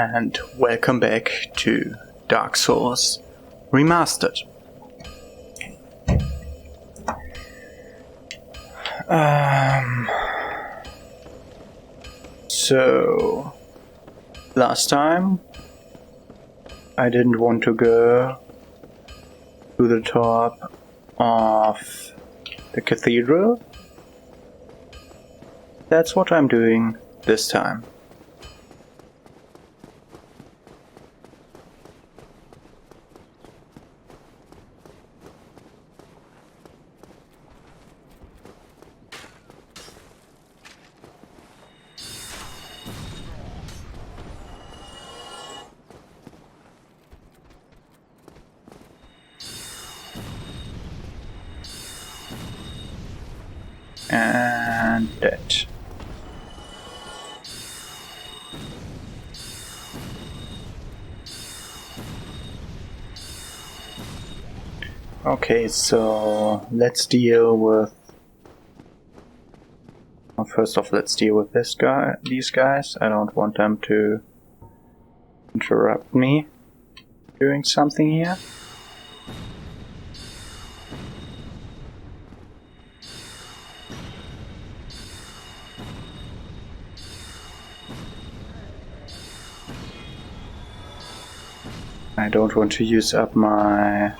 and welcome back to Dark Souls Remastered. So last time I didn't want to go to the top of the cathedral. That's what I'm doing this time. And that. Okay, so let's deal with. Well, first off, let's deal with these guys. I don't want them to interrupt me doing something here. I don't want to use up my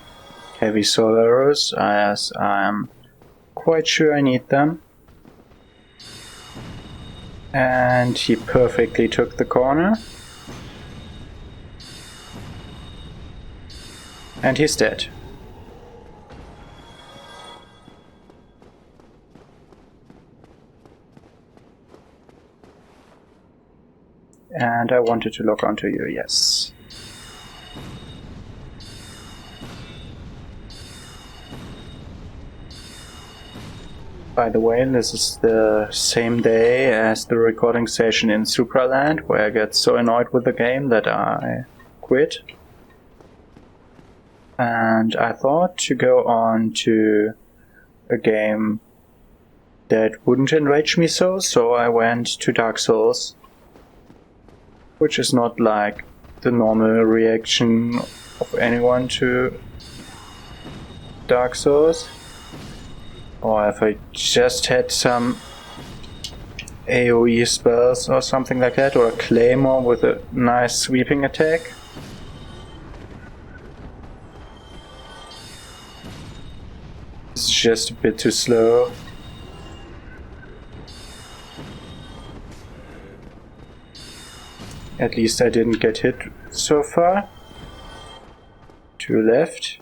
heavy soul arrows, as I'm quite sure I need them. And he perfectly took the corner. And he's dead. And I wanted to lock onto you, yes. By the way, this is the same day as the recording session in Supraland, where I got so annoyed with the game that I quit. And I thought to go on to a game that wouldn't enrage me so I went to Dark Souls, which is not like the normal reaction of anyone to Dark Souls. Or if I just had some AoE spells or something like that, or a claymore with a nice sweeping attack. It's just a bit too slow. At least I didn't get hit so far. To left.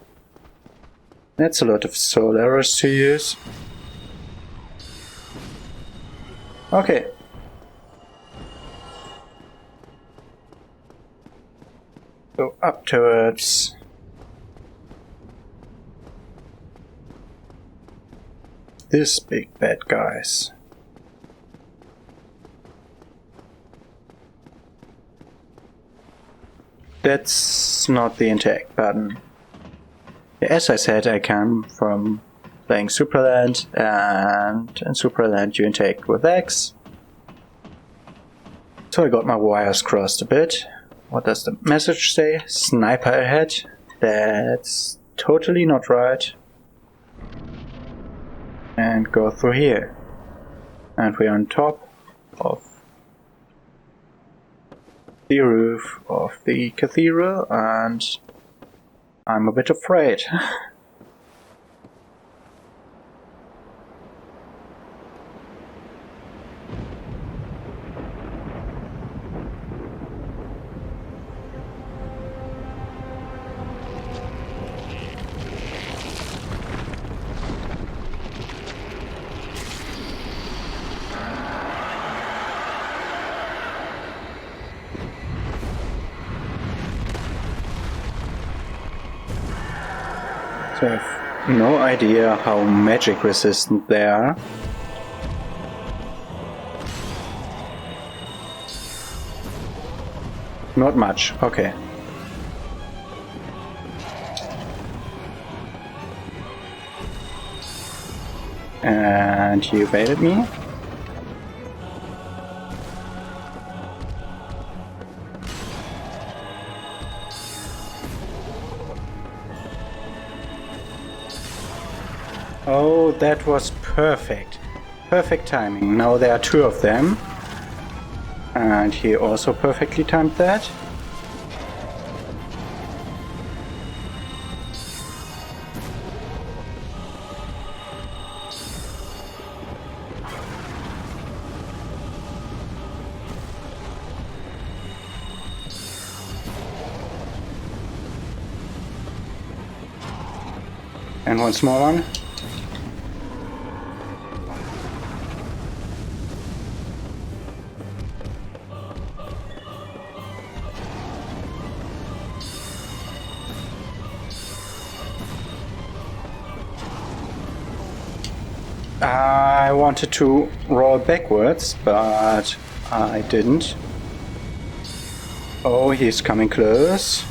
That's a lot of soul arrows to use. Okay. So up towards this big bad guys. That's not the attack button. As I said, I come from playing Supraland, and in Supraland you interact with X. So I got my wires crossed a bit. What does the message say? Sniper ahead. That's totally not right. And go through here. And we're on top of the roof of the cathedral, and I'm a bit afraid. So I have no idea how magic resistant they are. Not much, okay. And he evaded me. Oh, that was perfect. Perfect timing. Now there are two of them. And he also perfectly timed that. And one small one. I wanted to roll backwards, but I didn't. Oh, he's coming close.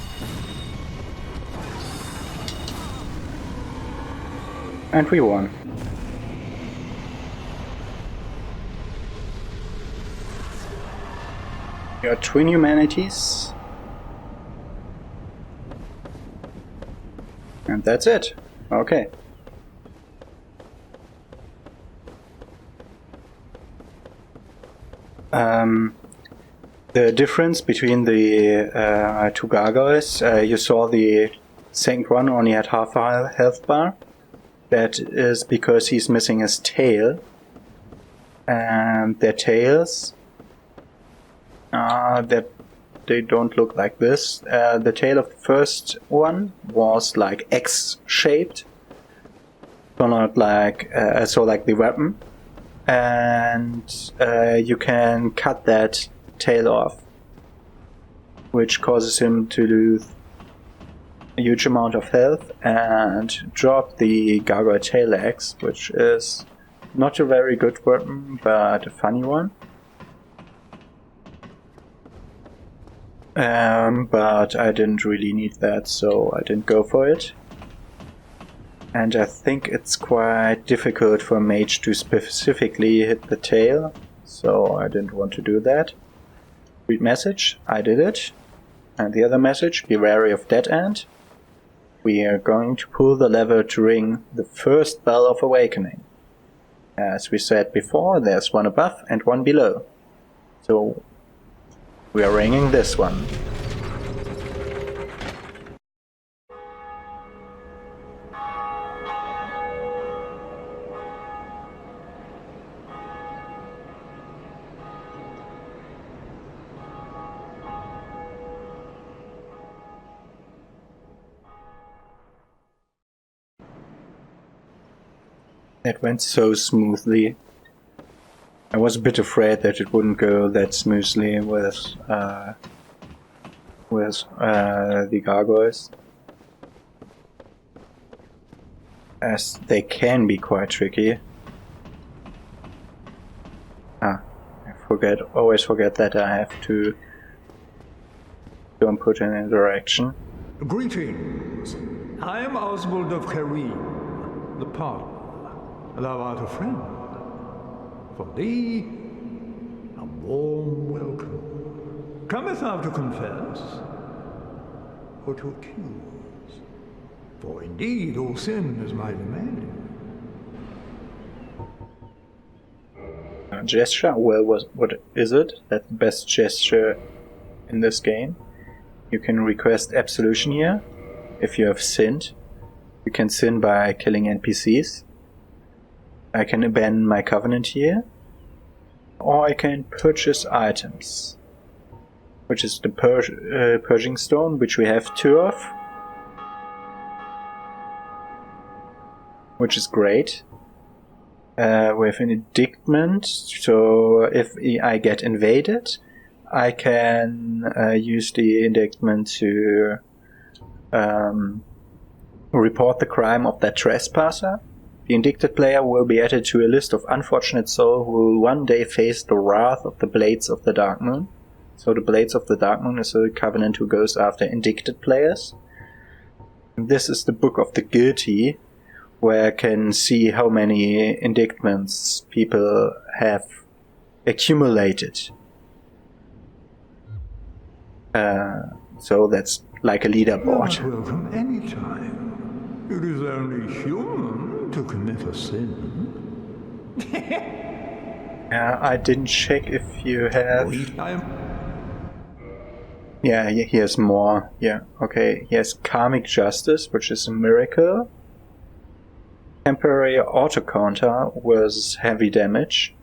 And we won. Your twin humanities. And that's it. Okay. The difference between the two gargoyles, you saw the second one only had half a health bar. That is because he's missing his tail. And their tails, that they don't look like this. The tail of the first one was like X-shaped, so not like like the weapon. And you can cut that tail off, which causes him to lose a huge amount of health and drop the gargoyle tail axe, which is not a very good weapon, but a funny one. But I didn't really need that, so I didn't go for it. And I think it's quite difficult for a mage to specifically hit the tail, so I didn't want to do that. Read message, I did it. And the other message, be wary of dead end. We are going to pull the lever to ring the first bell of awakening. As we said before, there's one above and one below. So we are ringing this one. It went so smoothly. I was a bit afraid that it wouldn't go that smoothly with the gargoyles, as they can be quite tricky. Always forget that I have to don't put in a direction. Greetings. I am Oswald of Kareem, the partner. Thou art a friend. For thee, a warm welcome. Cometh thou to confess, or to accuse? For indeed all sin is my demanding. Gesture? Well, what is it? That's the best gesture in this game. You can request absolution here if you have sinned. You can sin by killing NPCs. I can abandon my covenant here, or I can purchase items, which is the purging stone, which we have two of, which is great. We have an indictment, so if I get invaded, I can use the indictment to report the crime of that trespasser. The indicted player will be added to a list of unfortunate souls who will one day face the wrath of the Blades of the Dark Moon. So the Blades of the Dark Moon is a covenant who goes after indicted players. And this is the Book of the Guilty, where I can see how many indictments people have accumulated. So that's like a leaderboard. You are welcome any time. It is only human to commit a sin. Yeah, I didn't check if you have... Yeah, here's more. Yeah, okay. Here's karmic justice, which is a miracle. Temporary auto-counter was heavy damage.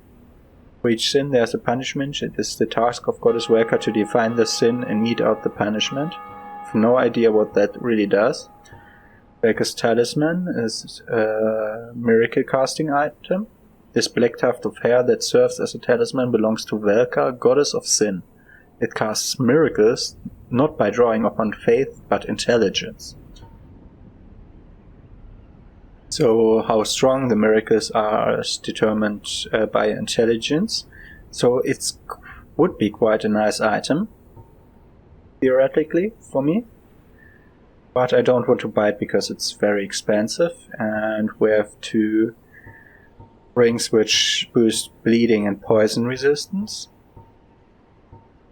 For each sin there's a punishment. It is the task of Goddess Welka to define the sin and mete out the punishment. I have no idea what that really does. Welka's talisman is a miracle casting item. This black tuft of hair that serves as a talisman belongs to Welka, Goddess of Sin. It casts miracles not by drawing upon faith, but intelligence. So how strong the miracles are is determined by intelligence. So it would be quite a nice item, theoretically, for me. But I don't want to buy it because it's very expensive, and we have 2 rings which boost bleeding and poison resistance,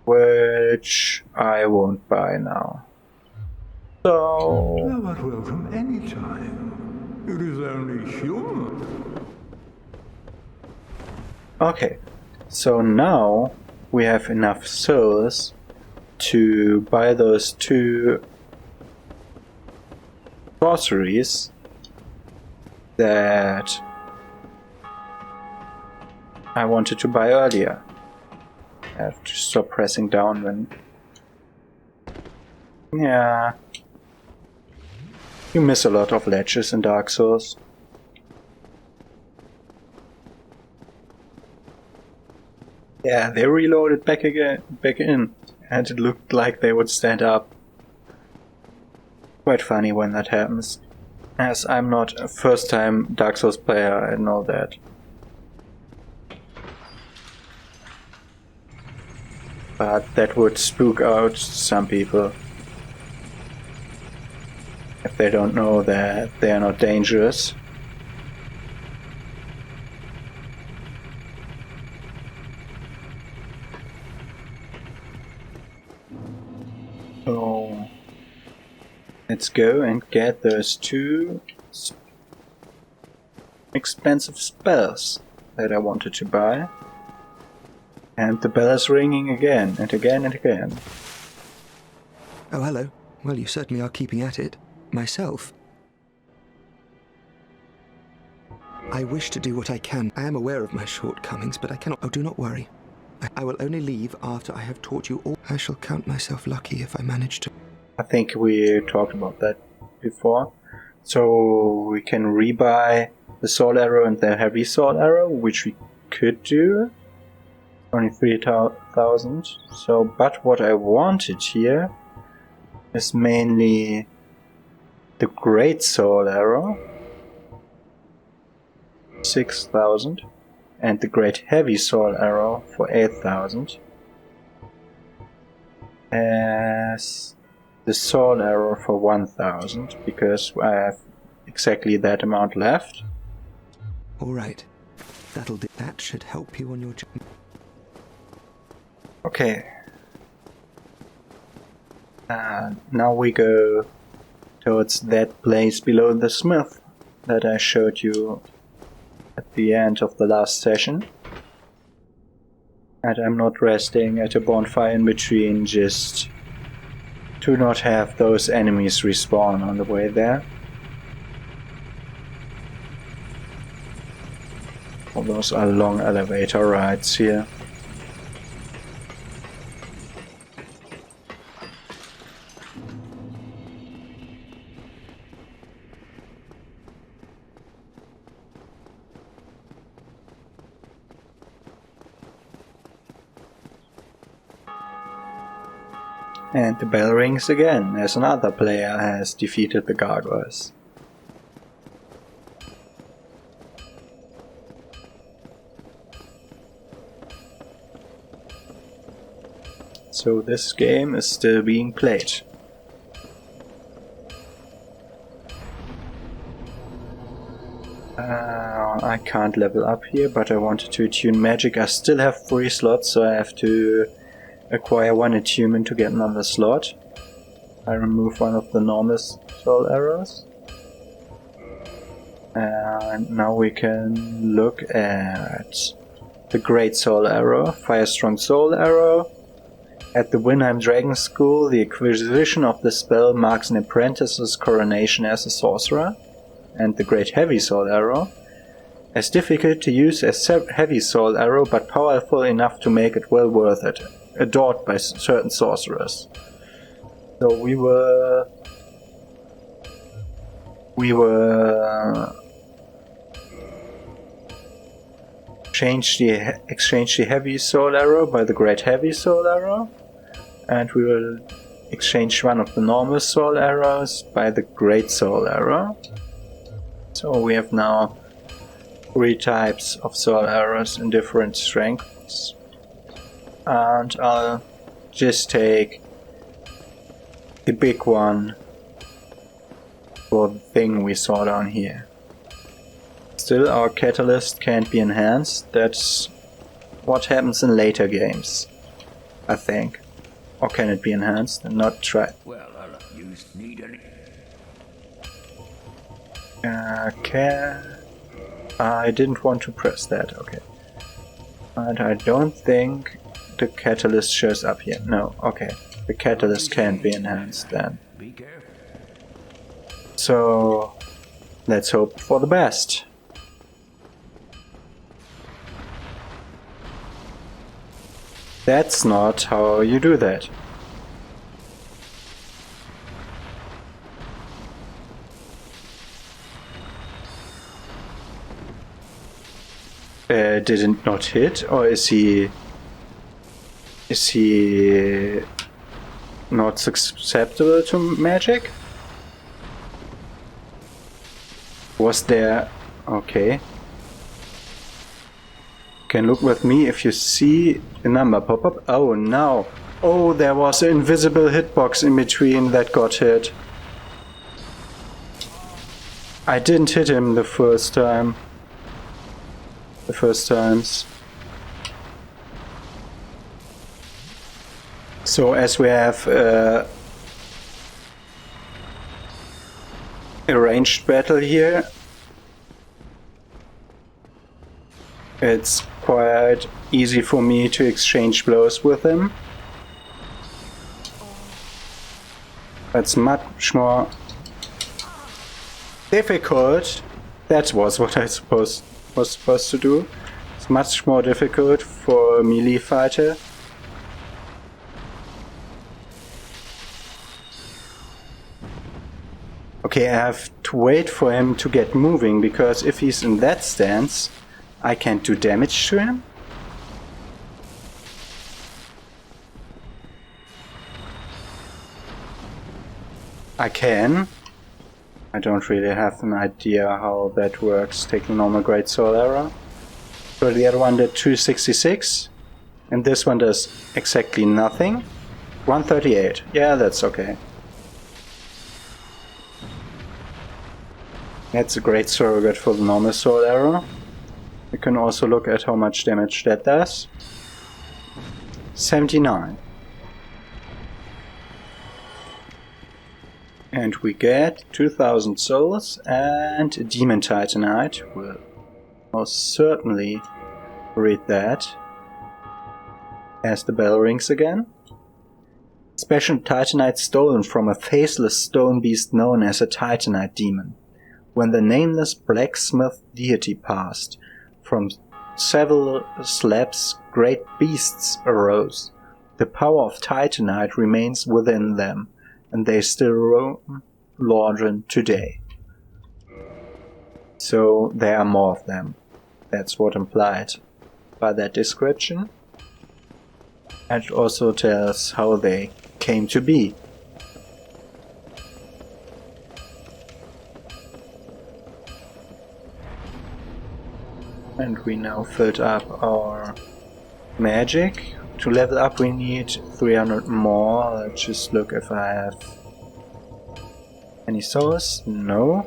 which I won't buy now. So... Thou art welcome any time. It is only human. Okay, so now we have enough souls to buy those 2 sorceries that I wanted to buy earlier. I have to stop pressing down when... Yeah. You miss a lot of ledges in Dark Souls. Yeah, they reloaded back in, and it looked like they would stand up. Quite funny when that happens. As I'm not a first-time Dark Souls player, I know that. But that would spook out some people. If they don't know that they are not dangerous. So let's go and get those 2 expensive spells that I wanted to buy. And the bell is ringing again and again and again. Oh, hello. Well, you certainly are keeping at it. Myself. I wish to do what I can. I am aware of my shortcomings, but I cannot... Oh, do not worry. I will only leave after I have taught you all. I shall count myself lucky if I manage to... I think we talked about that before. So we can rebuy the soul arrow and the heavy soul arrow, which we could do. Only 3,000. So, but what I wanted here is mainly the great soul arrow, 6,000, and the great heavy soul arrow for 8,000. As the soul arrow for 1,000, because I have exactly that amount left. All right, that'll do. That should help you on your journey. Okay. Now we go towards that place below the smith that I showed you at the end of the last session. And I'm not resting at a bonfire in between, just to not have those enemies respawn on the way there. All those are long elevator rides here. And the bell rings again, as another player has defeated the Gargoyles. So this game is still being played. I can't level up here, but I wanted to attune magic. I still have 3 slots, so I have to acquire 1 attunement to get another slot. I remove one of the normal soul arrows. And now we can look at the Great Soul Arrow, Firestrong Soul Arrow. At the Winheim Dragon School, the acquisition of the spell marks an apprentice's coronation as a sorcerer. And the Great Heavy Soul Arrow, as difficult to use as Heavy Soul Arrow, but powerful enough to make it well worth it, adored by certain sorcerers. So we were exchange the Heavy Soul Arrow by the Great Heavy Soul Arrow, and we will exchange one of the normal Soul Arrows by the Great Soul Arrow. So we have now 3 types of Soul Arrows in different strengths, and I'll just take the big one for the thing we saw down here. Still, our catalyst can't be enhanced. That's what happens in later games, I think. Or can it be enhanced and not tried? Well, I'll use need any. Okay. I didn't want to press that, okay. And I don't think the catalyst shows up here. No, okay. The catalyst can't be enhanced then. Be careful. So, let's hope for the best. That's not how you do that. Did it not hit, or is he not susceptible to magic? Was there... okay. Can look with me if you see a number pop up. Oh no! Oh, there was an invisible hitbox in between that got hit. I didn't hit him the first time. The first times. So as we have a ranged battle here, it's quite easy for me to exchange blows with him. That's much more difficult. That was what I was supposed to do. It's much more difficult for a melee fighter. Okay, I have to wait for him to get moving, because if he's in that stance, I can't do damage to him. I can. I don't really have an idea how that works. Take the normal Great Soul Arrow. So the other one did 266, and this one does exactly nothing. 138. Yeah, that's okay. That's a great surrogate for the normal Soul Arrow. We can also look at how much damage that does. 79. And we get 2000 souls and a Demon Titanite. We'll most certainly read that as the bell rings again. Special Titanite stolen from a faceless stone beast known as a Titanite demon. When the nameless blacksmith deity passed, from several slabs great beasts arose. The power of Titanite remains within them, and they still roam Lordran today. So there are more of them. That's what implied by that description. And it also tells how they came to be. And we now filled up our magic. To level up we need 300 more. Let's just look if I have any souls. No.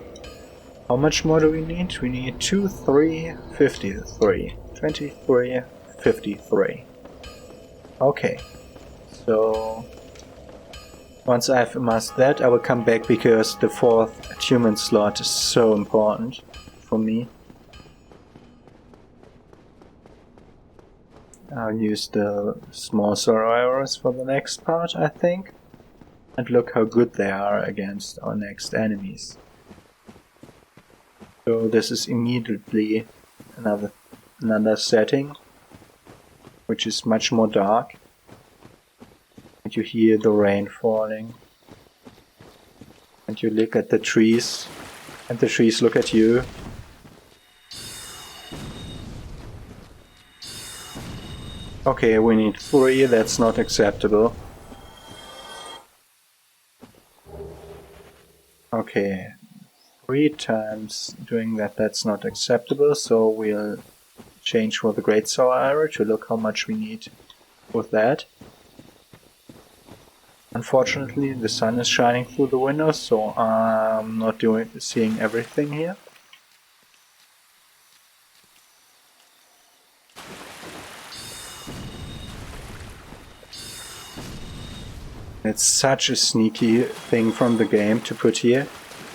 How much more do we need? We need 2, 3, 53. 23, 53. Okay. So once I've amassed that, I will come back because the 4th attunement slot is so important. for me. I'll use the small sorrow arrows for the next part, I think. And look how good they are against our next enemies. So this is immediately another setting, which is much more dark. And you hear the rain falling. And you look at the trees, and the trees look at you. Okay, we need 3, that's not acceptable. Okay, 3 times doing that, that's not acceptable, so we'll change for the Great Sour Arrow to look how much we need with that. Unfortunately, the sun is shining through the windows, so I'm not seeing everything here. It's such a sneaky thing from the game to put here.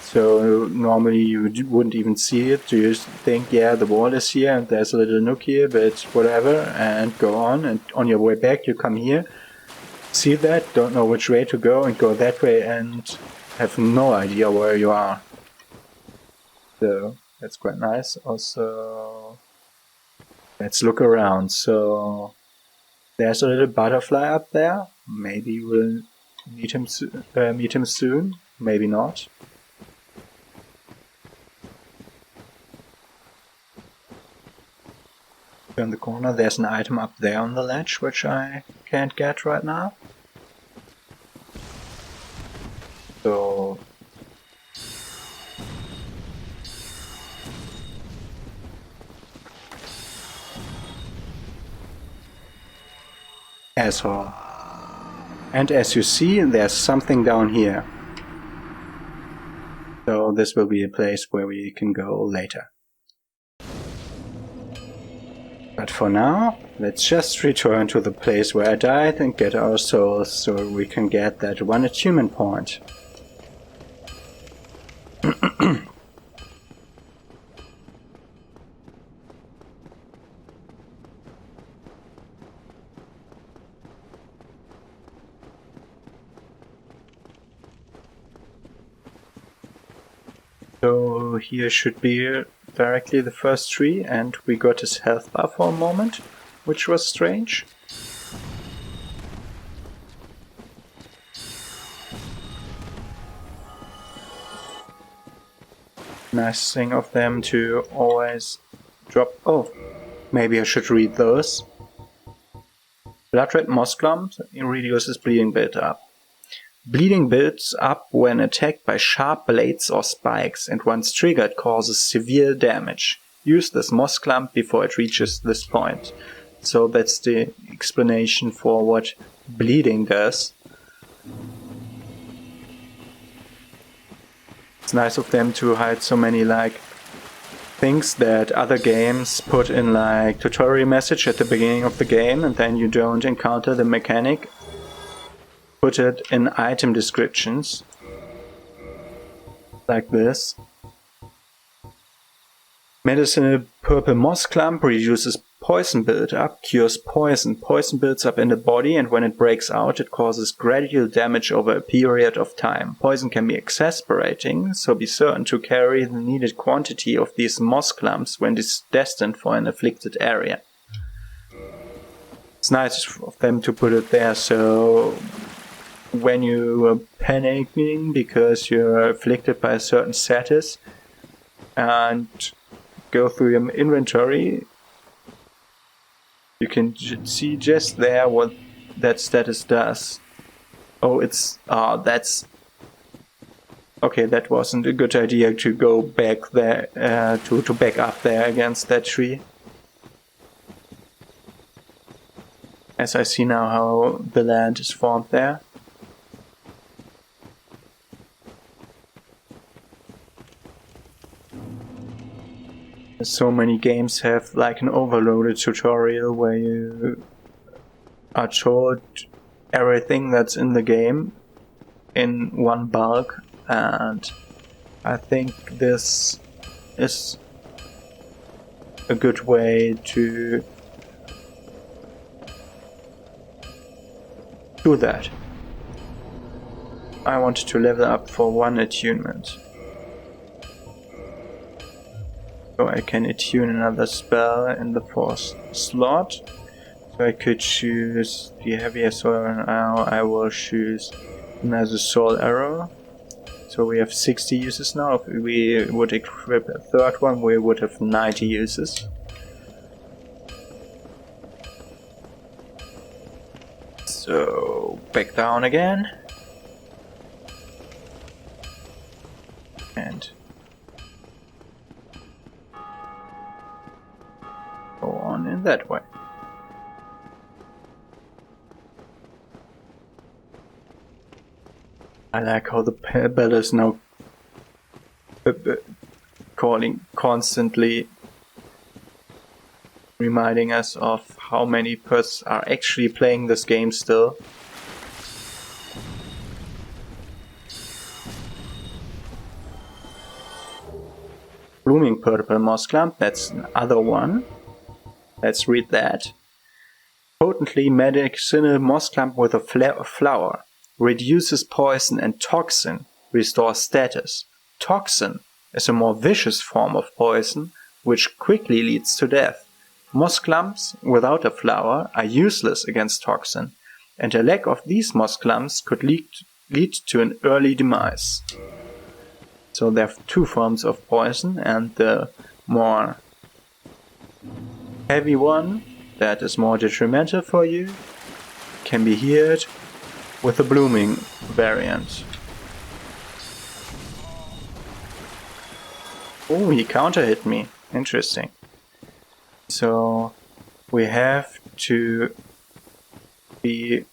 So normally you wouldn't even see it. You just think, yeah, the wall is here and there's a little nook here, but whatever, and go on. And on your way back you come here, see that, don't know which way to go, and go that way and have no idea where you are. So that's quite nice. Also, let's look around. So there's a little butterfly up there. Maybe we'll meet him soon. Maybe not. In the corner there's an item up there on the ledge which I can't get right now. So asshole. And as you see, there's something down here. So this will be a place where we can go later. But for now, let's just return to the place where I died and get our souls so we can get that 1 achievement point. So here should be directly the first tree, and we got his health bar for a moment, which was strange. Nice thing of them to always drop... Oh, maybe I should read those. Blood red moss clump reduces bleeding build-up. Bleeding builds up when attacked by sharp blades or spikes, and once triggered causes severe damage. Use this moss clump before it reaches this point. So that's the explanation for what bleeding does. It's nice of them to hide so many things that other games put in tutorial message at the beginning of the game, and then you don't encounter the mechanic. Put it in item descriptions, like this. Medicinal purple moss clump reduces poison build-up, cures poison. Poison builds up in the body, and when it breaks out it causes gradual damage over a period of time. Poison can be exasperating, so be certain to carry the needed quantity of these moss clumps when destined for an afflicted area. It's nice of them to put it there, so when you are panicking because you're afflicted by a certain status and go through your inventory, you can see just there what that status does. Oh, that's... Okay, that wasn't a good idea to go back there, to back up there against that tree. As I see now how the land is formed there. So many games have an overloaded tutorial where you are told everything that's in the game in one bulk, and I think this is a good way to do that. I wanted to level up for 1 attunement. So I can attune another spell in the 4th slot. So I could choose the heavier soul arrow. I will choose another soul arrow. So we have 60 uses now. If we would equip a 3rd one, we would have 90 uses. So back down again. And go on in that way. I like how the bell is now calling constantly, reminding us of how many persons are actually playing this game still. Blooming purple moss clump, that's another one. Let's read that. Potently medicinal moss clump with a flower. Reduces poison and toxin, restores status. Toxin is a more vicious form of poison, which quickly leads to death. Moss clumps without a flower are useless against toxin, and a lack of these moss clumps could lead to an early demise. So there are 2 forms of poison, and the more heavy one, that is more detrimental for you, can be healed with the blooming variant. Oh, he counter hit me. Interesting. So we have to be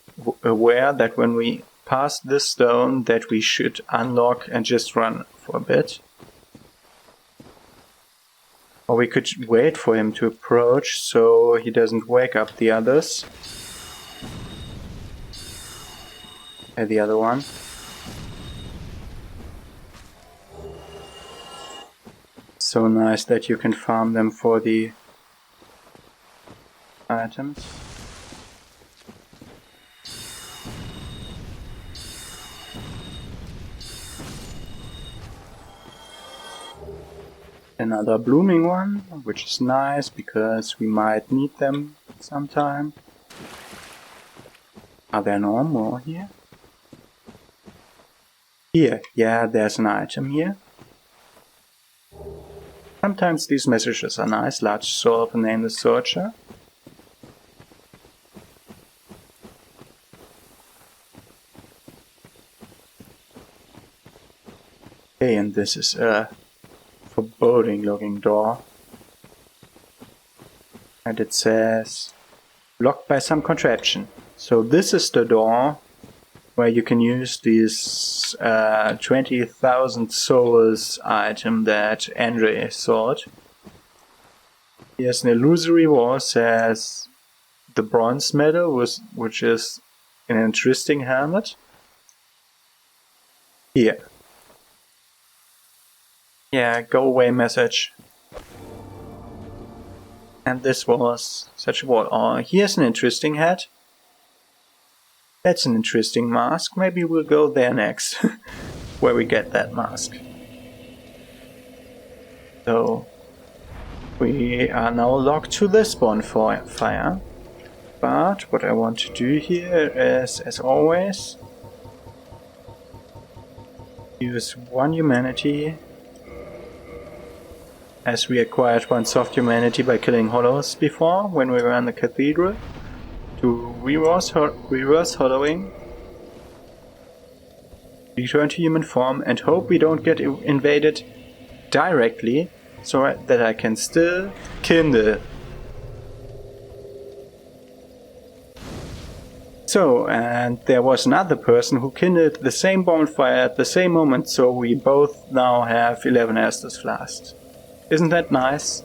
aware that when we pass this stone that we should unlock and just run for a bit. Or we could wait for him to approach so he doesn't wake up the others. The other one. So nice that you can farm them for the items. Another blooming one, which is nice because we might need them sometime. Are there no more here? Here, yeah, there's an item here. Sometimes these messages are nice. Large soul of a nameless searcher. Okay, and this is a foreboding looking door. And it says blocked by some contraption. So this is the door where you can use this 20,000 souls item that Andre sought. Here's an illusory wall, says the bronze medal, which is an interesting helmet. Here. Yeah, go away message. And this was such a wall. Oh, here's an interesting hat. That's an interesting mask. Maybe we'll go there next, where we get that mask. So, we are now locked to this bonfire. But what I want to do here is, as always, use 1 humanity, as we acquired 1 soft humanity by killing hollows before, when we were in the cathedral, to reverse hollowing, return to human form, and hope we don't get invaded directly, so that I can still kindle. So, and there was another person who kindled the same bonfire at the same moment, so we both now have 11 Estus flasks. Isn't that nice?